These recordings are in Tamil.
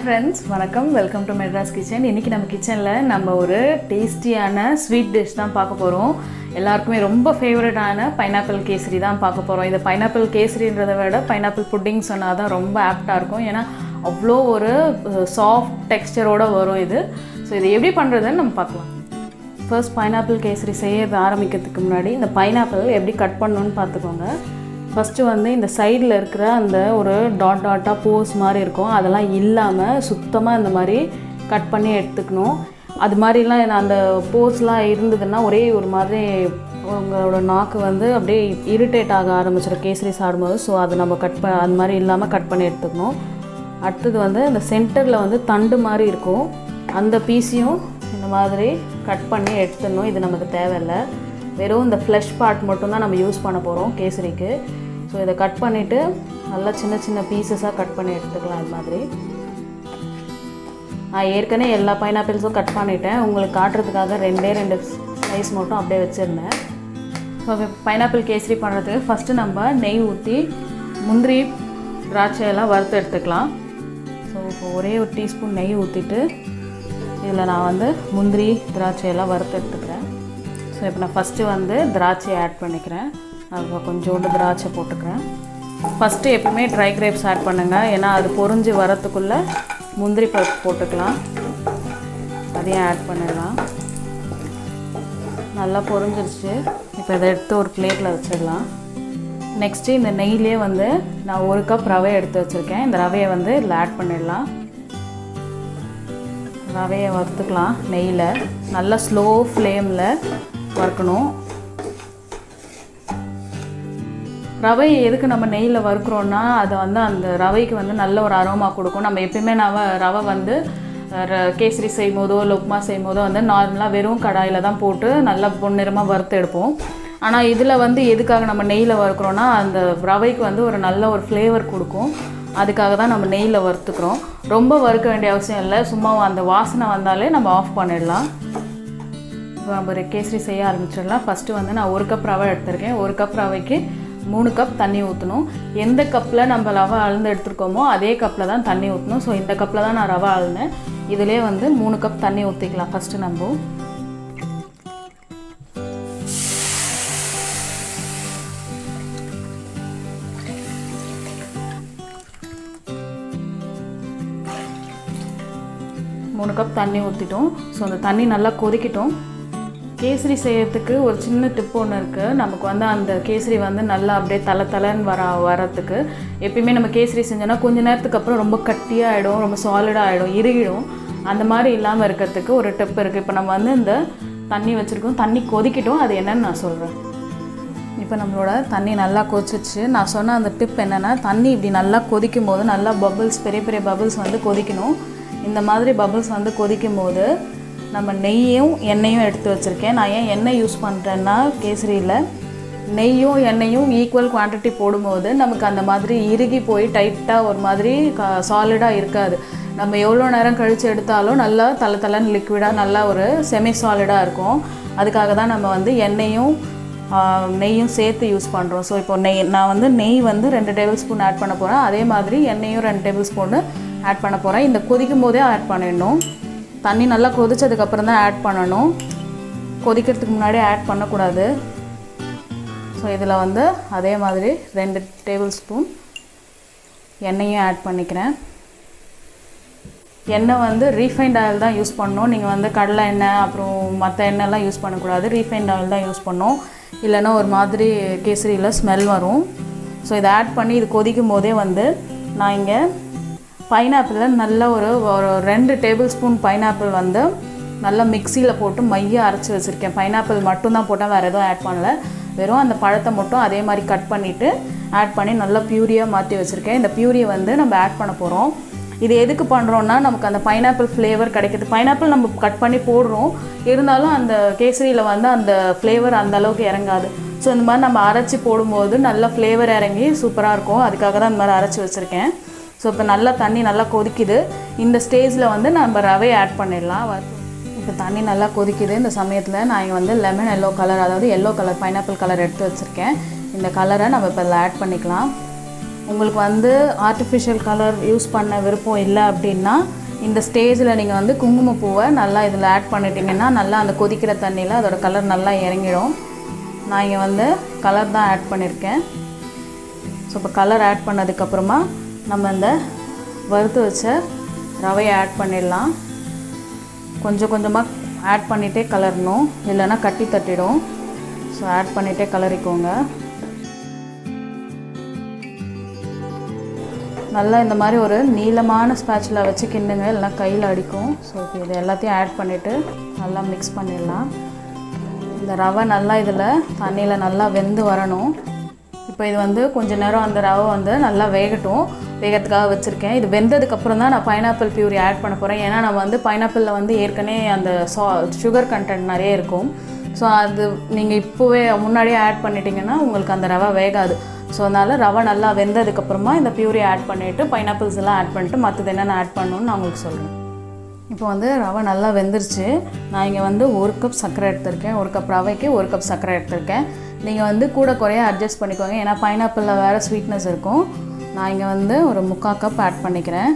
friends, வணக்கம். Welcome to Madras kitchen. இன்னைக்கு நம்ம கிச்சன்ல நம்ம ஒரு டேஸ்டியான ஸ்வீட் டிஷ் தான் பார்க்க போறோம். எல்லாருக்குமே ரொம்ப ஃபேவரட்டான பைனாப்பிள் கேசரி தான் பார்க்க போறோம். இது பைனாப்பிள் கேசரின்றதை விட பைனாப்பிள் புட்டிங் சொன்னா தான் ரொம்ப ஆப்டா இருக்கும். ஏன்னா அவ்வளோ ஒரு சாஃப்ட் டெக்ஸ்சரோட வரும் இது. ஸோ இது எப்படி பண்ணுறதுன்னு நம்ம பார்க்கலாம். ஃபர்ஸ்ட் பைனாப்பிள் கேசரி செய்ய ஆரம்பிக்கிறதுக்கு முன்னாடி இந்த பைனாப்பிள் எப்படி கட் பண்ணணும்னு பார்த்துக்கோங்க. ஃபஸ்ட்டு வந்து இந்த சைடில் இருக்கிற அந்த ஒரு டாட்டாக போஸ் மாதிரி இருக்கும், அதெல்லாம் இல்லாமல் சுத்தமாக இந்த மாதிரி கட் பண்ணி எடுத்துக்கணும். அது மாதிரிலாம் அந்த போஸ்லாம் இருந்ததுன்னா ஒரே ஒரு மாதிரி உங்களோட நாக்கு வந்து அப்படியே இரிட்டேட் ஆக ஆரம்பிச்சிடும் கேசரி சாப்பிடும்போது. ஸோ அது நம்ம அது மாதிரி இல்லாமல் கட் பண்ணி எடுத்துக்கணும். அடுத்தது வந்து இந்த சென்டரில் வந்து தண்டு மாதிரி இருக்கும், அந்த பீஸையும் இந்த மாதிரி கட் பண்ணி எடுத்துடணும். இது நமக்கு தேவையில்லை, வெறும் இந்த ஃப்ளஷ் பார்ட் மட்டும்தான் நம்ம யூஸ் பண்ண போகிறோம் கேசரிக்கு. ஸோ இதை கட் பண்ணிவிட்டு நல்லா சின்ன சின்ன பீசஸாக கட் பண்ணி எடுத்துக்கலாம். அது மாதிரி நான் ஏற்கனவே எல்லா பைனாப்பிள்ஸும் கட் பண்ணிவிட்டேன், உங்களுக்கு காட்டுறதுக்காக ரெண்டு ஸ்லைஸ் மட்டும் அப்படியே வச்சுருந்தேன். ஸோ பைனாப்பிள் கேசரி பண்ணுறதுக்கு ஃபஸ்ட்டு நம்ம நெய் ஊற்றி முந்திரி திராட்சையெல்லாம் வறுத்து எடுத்துக்கலாம். ஸோ இப்போ ஒரே ஒரு டீஸ்பூன் நெய் ஊற்றிட்டு இதில் நான் வந்து முந்திரி திராட்சையெல்லாம் வறுத்து எடுத்துக்கிறேன். ஸோ இப்போ நான் ஃபஸ்ட்டு வந்து திராட்சையை ஆட் பண்ணிக்கிறேன். அப்போ கொஞ்சோண்டு திராட்சை போட்டுக்கிறேன். ஃபஸ்ட்டு எப்பவுமே ட்ரை கிரேப்ஸ் ஆட் பண்ணுங்கள், ஏன்னா அது பொரிஞ்சு வரத்துக்குள்ளே முந்திரி பருப்பு போட்டுக்கலாம். அதையும் ஆட் பண்ணிடலாம். நல்லா பொரிஞ்சிருச்சு. இப்போ இதை எடுத்து ஒரு பிளேட்டில் வச்சிடலாம். நெக்ஸ்ட்டு இந்த நெய்லேயே வந்து நான் 1 கப் ரவை எடுத்து வச்சுருக்கேன். இந்த ரவையை வந்து இதில் ஆட் பண்ணிடலாம். ரவையை வறுத்துக்கலாம் நெய்யில். நல்லா ஸ்லோ ஃப்ளேமில் வறுக்கணும். ரவை எதுக்கு நம்ம நெய்யில் வறுக்கிறோன்னா அது வந்து அந்த ரவைக்கு வந்து நல்ல ஒரு அரோமா கொடுக்கும். நம்ம எப்பயுமே ரவை வந்து கேசரி செய்யும் போதோ இல்லை உப்புமா செய்யும் போதோ வந்து நார்மலாக வெறும் கடாயில் தான் போட்டு நல்லா பொன்னிறமாக வறுத்து எடுப்போம். ஆனால் இதில் வந்து எதுக்காக நம்ம நெய்யில் வறுக்கிறோன்னா அந்த ரவைக்கு வந்து ஒரு நல்ல ஒரு ஃப்ளேவர் கொடுக்கும். அதுக்காக தான் நம்ம நெய்யில் வறுத்துக்கிறோம். ரொம்ப வறுக்க வேண்டிய அவசியம் இல்லை, சும்மா அந்த வாசனை வந்தாலே நம்ம ஆஃப் பண்ணிடலாம். இப்போ நம்ம ஒரு கேசரி செய்ய ஆரம்பிச்சிடலாம். ஃபஸ்ட்டு வந்து நான் 1 கப் ரவை எடுத்திருக்கேன். 1 கப் ரவைக்கு 3 கப் தண்ணி ஊற்றணும். எந்த கப்பில் நம்ம ரவை அளந்து எடுத்துருக்கோமோ அதே கப்பில் தான் தண்ணி ஊற்றணும். ஸோ இந்த கப்பில் தான் நான் ரவை அளந்தேன். இதிலே வந்து 3 கப் தண்ணி ஊற்றிக்கலாம். ஃபஸ்ட்டு நம்ம 3 கப் தண்ணி ஊற்றிட்டோம். ஸோ அந்த தண்ணி நல்லா கொதிக்கட்டும். கேசரி செய்யறதுக்கு ஒரு சின்ன டிப் ஒன்று இருக்குது. நமக்கு வந்து அந்த கேசரி வந்து நல்லா அப்படியே தலைன்னு வரத்துக்கு எப்பயுமே நம்ம கேசரி செஞ்சோன்னா கொஞ்சம் நேரத்துக்கு அப்புறம் ரொம்ப கட்டியாக ஆகிடும், ரொம்ப சாலிடாக ஆகிடும், இறுகிடும். அந்த மாதிரி இல்லாமல் இருக்கிறதுக்கு ஒரு டிப் இருக்குது. இப்போ நம்ம வந்து இந்த தண்ணி வச்சுருக்கோம், தண்ணி கொதிக்கட்டும். அது என்னன்னு நான் சொல்கிறேன். இப்போ நம்மளோட தண்ணி நல்லா கொதிச்சிச்சு. நான் சொன்ன அந்த டிப் என்னென்னா, தண்ணி இப்படி நல்லா கொதிக்கும் போது நல்லா பபிள்ஸ், பெரிய பெரிய பபிள்ஸ் வந்து கொதிக்கணும். இந்த மாதிரி பபிள்ஸ் வந்து கொதிக்கும் போது நம்ம நெய்யும் எண்ணெயும் எடுத்து வச்சுருக்கேன். நான் ஏன் எண்ணெய் யூஸ் பண்ணுறேன்னா, கேசரியில் நெய்யும் எண்ணெயும் ஈக்குவல் குவான்டிட்டி போடும்போது நமக்கு அந்த மாதிரி இறுகி போய் டைட்டாக ஒரு மாதிரி சாலிடாக இருக்காது. நம்ம எவ்வளோ நேரம் கழித்து எடுத்தாலும் நல்லா தலைன்னு லிக்விடாக நல்லா ஒரு செமி சாலிடாக இருக்கும். அதுக்காக தான் நம்ம வந்து எண்ணெயும் நெய்யும் சேர்த்து யூஸ் பண்ணுறோம். ஸோ இப்போ நான் வந்து நெய் வந்து 2 டேபிள் ஸ்பூன் ஆட் பண்ண போகிறேன். அதே மாதிரி எண்ணெயும் 2 டேபிள் ஸ்பூன் ஆட் பண்ண போகிறேன். இந்த கொதிக்கும் போதே ஆட் பண்ணிடணும். தண்ணி நல்லா கொதிச்சதுக்கப்புறம் தான் ஆட் பண்ணணும், கொதிக்கிறதுக்கு முன்னாடி ஆட் பண்ணக்கூடாது. ஸோ இதில் வந்து அதே மாதிரி 2 டேபிள் ஸ்பூன் எண்ணெயும் ஆட் பண்ணிக்கிறேன். எண்ணெய் வந்து ரீஃபைண்ட் ஆயில் தான் யூஸ் பண்ணணும். நீங்கள் வந்து கடலை எண்ணெய் அப்புறம் மற்ற எண்ணெய்லாம் யூஸ் பண்ணக்கூடாது. ரீஃபைண்ட் ஆயில் தான் யூஸ் பண்ணணும், இல்லைன்னா ஒரு மாதிரி கேசரியில் ஸ்மெல் வரும். ஸோ இதை ஆட் பண்ணி இது கொதிக்கும் போதே வந்து நான் இங்கே பைனாப்பிளில் நல்ல ஒரு 2 டேபிள் ஸ்பூன் பைனாப்பிள் வந்து நல்லா மிக்சியில் போட்டு மையாக அரைச்சி வச்சுருக்கேன். பைனாப்பிள் மட்டும்தான் போட்டேன், வேறு எதுவும் ஆட் பண்ணலை. வெறும் அந்த பழத்தை மட்டும் அதே மாதிரி கட் பண்ணிவிட்டு ஆட் பண்ணி நல்லா பியூரியாக மாற்றி வச்சுருக்கேன். இந்த பியூரியை வந்து நம்ம ஆட் பண்ண போகிறோம். இது எதுக்கு பண்ணுறோன்னா, நமக்கு அந்த பைனாப்பிள் ஃப்ளேவர் கிடைக்கிது. பைனாப்பிள் நம்ம கட் பண்ணி போடுறோம், இருந்தாலும் அந்த கேசரியில் வந்து அந்த ஃப்ளேவர் அந்த அளவுக்கு இறங்காது. ஸோ இந்த மாதிரி நம்ம அரைச்சி போடும்போது நல்லா ஃப்ளேவர் இறங்கி சூப்பராக இருக்கும். அதுக்காக தான் இந்த மாதிரி அரைச்சி வச்சுருக்கேன். ஸோ இப்போ நல்லா தண்ணி நல்லா கொதிக்குது. இந்த ஸ்டேஜில் வந்து நம்ம ரவையை ஆட் பண்ணிடலாம். இப்போ தண்ணி நல்லா கொதிக்குது. இந்த சமயத்தில் நான் இங்கே வந்து லெமன் எல்லோ கலர், அதாவது எல்லோ கலர் பைனாப்பிள் கலர் எடுத்து வச்சுருக்கேன். இந்த கலரை நம்ம இப்போ இதில் ஆட் பண்ணிக்கலாம். உங்களுக்கு வந்து ஆர்டிஃபிஷியல் கலர் யூஸ் பண்ண விருப்பம் இல்லை அப்படின்னா இந்த ஸ்டேஜில் நீங்கள் வந்து குங்குமப்பூவை நல்லா இதில் ஆட் பண்ணிட்டீங்கன்னா நல்லா அந்த கொதிக்கிற தண்ணியில் அதோட கலர் நல்லா இறங்கிடும். நான் இங்கே வந்து கலர் தான் ஆட் பண்ணியிருக்கேன். ஸோ இப்போ கலர் ஆட் பண்ணதுக்கப்புறமா நம்ம இந்த வறுத்து வச்ச ரவையை ஆட் பண்ணிடலாம். கொஞ்சம் கொஞ்சமாக ஆட் பண்ணிகிட்டே கலரணும், இல்லைன்னா கட்டி தட்டிடும். ஸோ ஆட் பண்ணிகிட்டே கலரிக்கோங்க. நல்லா இந்த மாதிரி ஒரு நீளமான ஸ்பேட்சில் வச்சு கிண்டுங்க, இல்லைனா கையில் அடிக்கும். ஸோ இப்போ இது எல்லாத்தையும் ஆட் பண்ணிவிட்டு நல்லா மிக்ஸ் பண்ணிடலாம். இந்த ரவை நல்லா இதில் தண்ணியில் நல்லா வெந்து வரணும். இப்போ இது வந்து கொஞ்சம் நேரம் அந்த ரவை வந்து நல்லா வேகத்துக்காக வச்சுருக்கேன். இது வெந்ததுக்கப்புறம் தான் நான் பைனாப்பிள் பியூரி ஆட் பண்ண போகிறேன். ஏன்னா நம்ம வந்து பைனாப்பிளில் வந்து ஏற்கனவே அந்த சுகர் கண்டென்ட் நிறைய இருக்கும். ஸோ அது நீங்கள் இப்போவே முன்னாடியே ஆட் பண்ணிட்டீங்கன்னா உங்களுக்கு அந்த ரவை வேகாது. ஸோ அதனால் ரவை நல்லா வெந்ததுக்கப்புறமா இந்த பியூரி ஆட் பண்ணிவிட்டு பைனாப்பிள்ஸ் எல்லாம் ஆட் பண்ணிட்டு மற்றது என்னென்ன ஆட் பண்ணணுன்னு நான் உங்களுக்கு சொல்கிறேன். இப்போ வந்து ரவை நல்லா வெந்துருச்சு. நான் இங்கே வந்து 1 கப் சர்க்கரை எடுத்திருக்கேன். 1 கப் ரவைக்கு 1 கப் சர்க்கரை எடுத்திருக்கேன். நீங்கள் வந்து கூட குறைய அட்ஜஸ்ட் பண்ணிக்கோங்க, ஏன்னா பைனாப்பிளில் வேறு ஸ்வீட்னஸ் இருக்கும். நான் இங்கே வந்து ஒரு 3/4 கப் ஆட் பண்ணிக்கிறேன்.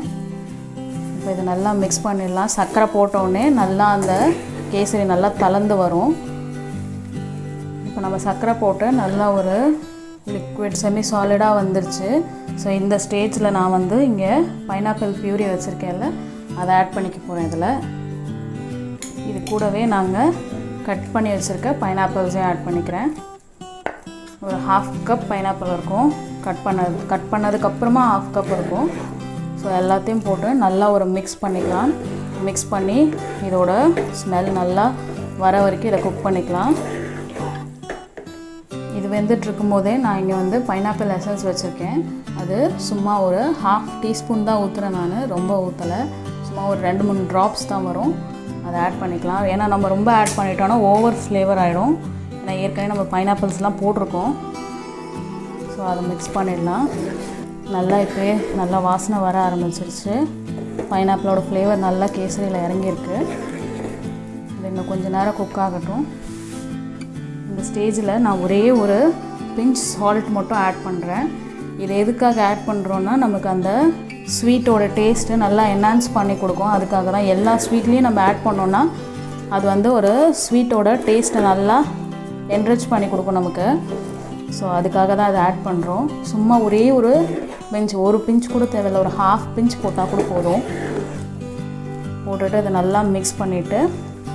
இப்போ இது நல்லா மிக்ஸ் பண்ணிடலாம். சர்க்கரை போட்டோடனே நல்லா அந்த கேசரி நல்லா தளர்ந்து வரும். இப்போ நம்ம சர்க்கரை போட்டு நல்லா ஒரு லிக்விட் செமி சாலிடாக வந்துருச்சு. ஸோ இந்த ஸ்டேஜில் நான் வந்து இங்கே பைனாப்பிள் பியூரி வச்சுருக்கேன்ல, அதை ஆட் பண்ணிக்க போகிறேன். இது கூடவே நாங்கள் கட் பண்ணி வச்சுருக்க பைனாப்பிள்ஸையும் ஆட் பண்ணிக்கிறேன். ஒரு 1/2 கப் பைனாப்பிள் இருக்கும், கட் பண்ணதுக்கப்புறமா 1/2 கப் இருக்கும். ஸோ எல்லாத்தையும் போட்டு நல்லா ஒரு மிக்ஸ் பண்ணிக்கலாம். மிக்ஸ் பண்ணி இதோட ஸ்மெல் நல்லா வர வரைக்கும் இதை குக் பண்ணிக்கலாம். இது வெந்துட்டுருக்கும் போதே நான் இங்கே வந்து பைனாப்பிள் எசன்ஸ் வச்சுருக்கேன். அது சும்மா ஒரு 1/2 டீஸ்பூன் தான் ஊற்றுறேன், நான் ரொம்ப ஊற்றலை. சும்மா ஒரு 2-3 ட்ராப்ஸ் தான் வரும். அதை ஆட் பண்ணிக்கலாம். ஏன்னா நம்ம ரொம்ப ஆட் பண்ணிட்டோன்னா ஓவர் ஃப்ளேவர் ஆகிடும். ஏன்னா ஏற்கனவே நம்ம பைனாப்பிள்ஸ்லாம் போட்டிருக்கோம். ஸோ அதை மிக்ஸ் பண்ணிடலாம். நல்லா இப்போயே நல்லா வாசனை வர ஆரம்பிச்சிருச்சு. பைனாப்பிளோட ஃப்ளேவர் நல்லா கேசரியில் இறங்கியிருக்கு. இது இன்னும் கொஞ்சம் நேரம் குக் ஆகட்டும். இந்த ஸ்டேஜில் நான் ஒரே ஒரு பிஞ்ச் சால்ட் மட்டும் ஆட் பண்ணுறேன். இது எதுக்காக ஆட் பண்ணுறோன்னா நமக்கு அந்த ஸ்வீட்டோட டேஸ்ட்டு நல்லா என்ஹான்ஸ் பண்ணி கொடுக்கும். அதுக்காக தான் எல்லா ஸ்வீட்லேயும் நம்ம ஆட் பண்ணோன்னா அது வந்து ஒரு ஸ்வீட்டோட டேஸ்ட்டை நல்லா என்ரிச் பண்ணி கொடுக்கும் நமக்கு. ஸோ அதுக்காக தான் அதை ஆட் பண்ணுறோம். சும்மா ஒரே ஒரு பிஞ்ச் கூட தேவையில்லை, ஒரு 1/2 பிஞ்ச் போட்டால் கூட போதும். போட்டுட்டு அதை நல்லா மிக்ஸ் பண்ணிவிட்டு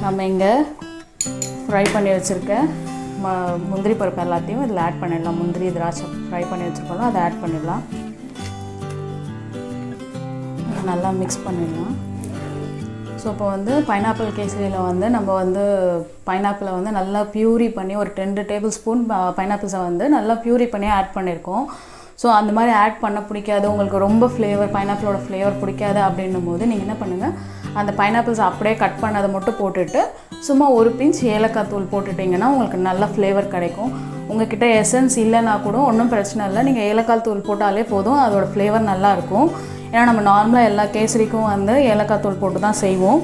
நம்ம இங்கே ஃப்ரை பண்ணி வச்சுருக்க முந்திரி பருப்பு எல்லாத்தையும் இதில் ஆட் பண்ணிடலாம். முந்திரி திராட்சை ஃப்ரை பண்ணி வச்சுருக்கோம்ல, அதை ஆட் பண்ணிடலாம். நல்லா மிக்ஸ் பண்ணிடலாம். ஸோ இப்போ வந்து பைனாப்பிள் கேசரியில் வந்து நம்ம வந்து பைனாப்பிளை வந்து நல்லா பியூரி பண்ணி ஒரு 2 டேபிள் ஸ்பூன் பைனாப்பிள்ஸை வந்து நல்லா பியூரி பண்ணி ஆட் பண்ணியிருக்கோம். ஸோ அந்த மாதிரி ஆட் பண்ண பிடிக்காது, உங்களுக்கு ரொம்ப பைனாப்பிளோட ஃப்ளேவர் பிடிக்காது அப்படின்னும் போது நீங்கள் என்ன பண்ணுங்கள், அந்த பைனாப்பிள்ஸ் அப்படியே கட் பண்ணதை மட்டும் போட்டுட்டு சும்மா ஒரு பிஞ்ச் ஏலக்காய் தூள் போட்டுட்டிங்கன்னா உங்களுக்கு நல்ல ஃப்ளேவர் கிடைக்கும். உங்கள்கிட்ட எசன்ஸ் இல்லைன்னா கூட ஒன்றும் பிரச்சனை இல்லை, நீங்கள் ஏலக்காய் தூள் போட்டாலே போதும், அதோட ஃப்ளேவர் நல்லாயிருக்கும். ஏன்னா நம்ம நார்மலாக எல்லா கேசரிக்கும் வந்து ஏலக்காய் தூள் போட்டு தான் செய்வோம்.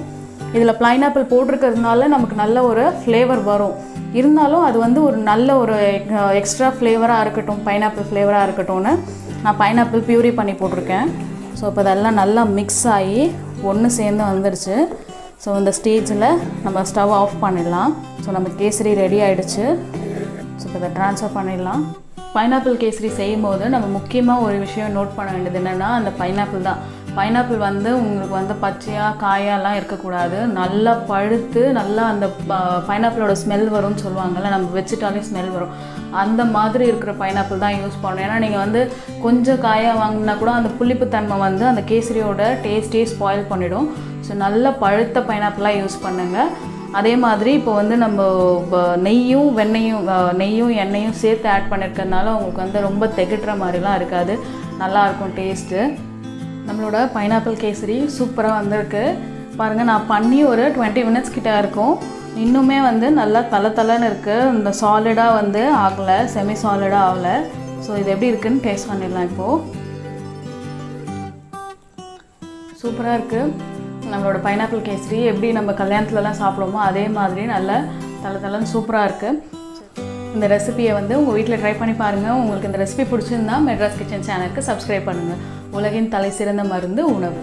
இதில் பைனாப்பிள் போட்டிருக்கிறதுனால நமக்கு நல்ல ஒரு ஃப்ளேவர் வரும். இருந்தாலும் அது வந்து ஒரு நல்ல ஒரு எக்ஸ்ட்ரா ஃப்ளேவராக இருக்கட்டும், பைனாப்பிள் ஃப்ளேவராக இருக்கட்டும்னு நான் பைனாப்பிள் பியூரி பண்ணி போட்டிருக்கேன். ஸோ இப்போ அதெல்லாம் நல்லா மிக்ஸ் ஆகி ஒன்று சேர்ந்து வந்துடுச்சு. ஸோ இந்த ஸ்டேஜில் நம்ம ஸ்டவ் ஆஃப் பண்ணிடலாம். ஸோ நம்ம கேசரி ரெடி ஆகிடுச்சு. ஸோ இப்போ இதை ட்ரான்ஸ்ஃபர் பண்ணிடலாம். பைனாப்பிள் கேசரி செய்யும் போது நம்ம முக்கியமாக ஒரு விஷயம் நோட் பண்ண வேண்டியது என்னென்னா, அந்த பைனாப்பிள் தான். பைனாப்பிள் வந்து உங்களுக்கு வந்து பச்சையாக காயெல்லாம் இருக்கக்கூடாது, நல்லா பழுத்து நல்லா அந்த பைனாப்பிளோட ஸ்மெல் வரும்னு சொல்லுவாங்கள்ல, நம்ம வச்சுட்டாலே ஸ்மெல் வரும், அந்த மாதிரி இருக்கிற பைனாப்பிள் தான் யூஸ் பண்ணணும். ஏன்னா நீங்கள் வந்து கொஞ்சம் காயாக வாங்கினா கூட அந்த புளிப்புத்தன்மை வந்து அந்த கேசரியோட டேஸ்ட்டே ஸ்பாயில் பண்ணிவிடும். ஸோ நல்ல பழுத்த பைனாப்பிளாக யூஸ் பண்ணுங்கள். அதே மாதிரி இப்போ வந்து நம்ம நெய்யும் எண்ணெயும் சேர்த்து ஆட் பண்ணியிருக்கிறதுனால உங்களுக்கு வந்து ரொம்ப திகட்டுற மாதிரிலாம் இருக்காது, நல்லாயிருக்கும் டேஸ்ட்டு. நம்மளோட பைனாப்பிள் கேசரி சூப்பராக வந்திருக்கு பாருங்கள். நான் பண்ணி ஒரு 20 மினிட்ஸ் கிட்ட இருக்கும், இன்னுமே வந்து நல்லா தலை இருக்குது. இந்த சாலிடாக வந்து ஆகலை, செமி சாலிடாக ஆகலை. ஸோ இது எப்படி இருக்குதுன்னு டேஸ்ட் பண்ணிடலாம். இப்போது சூப்பராக இருக்குது நம்மளோட பைனாப்பிள் கேசரி. எப்படி நம்ம கல்யாணத்துலலாம் சாப்பிடுவோமோ அதே மாதிரி நல்ல தலைன்னு சூப்பராக இருக்குது. இந்த ரெசிபியை வந்து உங்கள் வீட்டில் ட்ரை பண்ணி பாருங்கள். உங்களுக்கு இந்த ரெசிபி பிடிச்சிருந்தா மெட்ராஸ் கிச்சன் சேனலுக்கு சப்ஸ்கிரைப் பண்ணுங்கள். உலகின் தலை சிறந்த மருந்து உணவு.